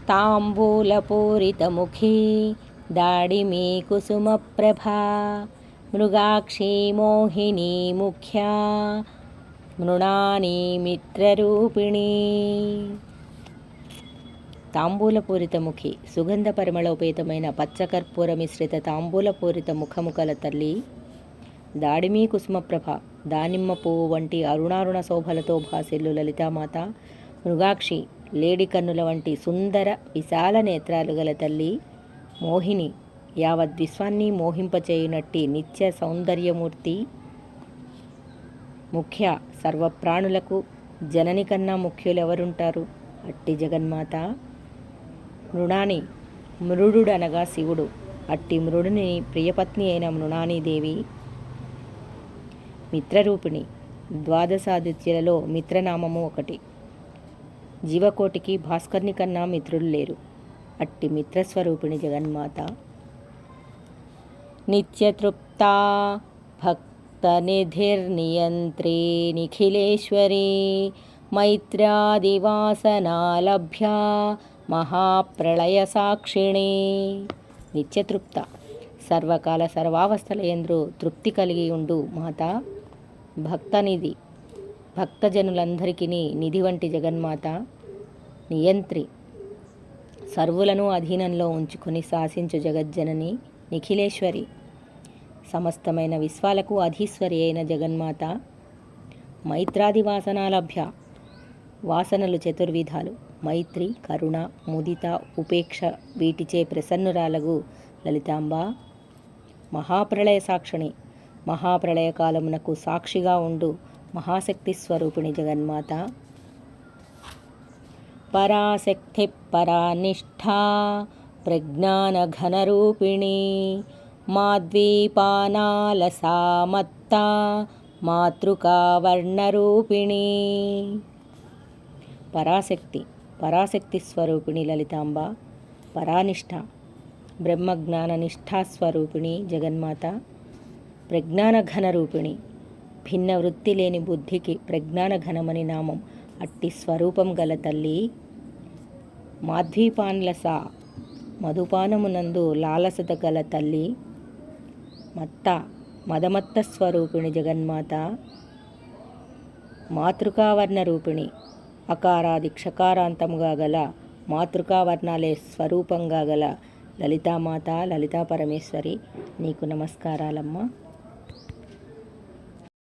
తాంబూలపూరితముఖీ దాడిమీ కుసుమప్రభా మృగాక్షీ మోహినీ ముఖ్యా మృణానీ మిత్రరూపిణీ. తాంబూలపూరితముఖి సుగంధ పరిమళోపేతమైన పచ్చకర్పూర మిశ్రిత తాంబూలపూరిత ముఖము కల తల్లి, దాడిమీ కుసుమప్రభ దానిమ్మ పువ్వు వంటి అరుణారుణ శోభలతో భాసిల్లు లలితామాత, మృగాక్షి లేడి కన్నుల వంటి సుందర విశాల నేత్రాలు గల తల్లి, మోహిని యావత్ విశ్వాన్ని మోహింపచేయునట్టి నిత్య సౌందర్యమూర్తి, ముఖ్య సర్వప్రాణులకు జనని కన్నా ముఖ్యులెవరుంటారు అట్టి జగన్మాత. మృణాని మృడుడనగా శివుడు, అట్టి మృడుని ప్రియపత్ని అయిన మృణానీదేవి. మిత్రరూపిణి ద్వాదశాదిత్యులలో మిత్రనామము ఒకటి. జీవకోటికి భాస్కర్ని కన్నా మిత్రులు లేరు, అట్టి మిత్రస్వరూపిణి జగన్మాత. నిత్యతృప్తా భక్తనిధిర్నియంత్రీ నిఖిలేశ్వరీ మైత్ర్యాదివాసనాలభ్యా మహాప్రళయ సాక్షిణీ. నిత్యతృప్త సర్వకాల సర్వావస్థలయందు తృప్తి కలిగి ఉండు మాత, భక్తనిధి భక్తజనులందరికీ నిధి వంటి జగన్మాత. నియంత్రి సర్వులను అధీనంలో ఉంచుకొని శాసించు జగజ్జనని నిఖిలేశ్వరి, సమస్తమైన విశ్వాలకు అధీశ్వరి అయిన జగన్మాత. మైత్రాది వాసనాలభ్య వాసనలు చతుర్విధాలు, మైత్రి కరుణ ముదిత ఉపేక్ష వీటిచే ప్రసన్నురాలగు లలితాంబ. మహాప్రళయ సాక్షిణి మహాప్రళయ కాలమునకు సాక్షిగా ఉండు మహాశక్తి స్వరూపిణి జగన్మాత. పరాశక్తి పరానిష్ఠా ప్రజ్ఞానఘనరూపిణీ మాద్వీపానాలసామత్తా మాతృకావర్ణరూపిణీ. పరాశక్తి పరాశక్తి స్వరూపిణి లలితాంబ. పరానిష్ఠ బ్రహ్మజ్ఞాన నిష్ఠాస్వరూపిణి జగన్మాత. ప్రజ్ఞానఘన రూపిణి భిన్న వృత్తి లేని బుద్ధికి ప్రజ్ఞానఘనమని నామం, అట్టి స్వరూపం గల తల్లి. మాధ్వీపాన్లస మధుపానమునందు లాలసత గల తల్లి. మత్త మదమత్త స్వరూపిణి జగన్మాత. మాతృకావర్ణ రూపిణి అకారాది క్షకారాంతముగా గల మాతృకావర్ణాలే స్వరూపంగా గల లలితామాత లలితా పరమేశ్వరి, నీకు నమస్కారాలమ్మ.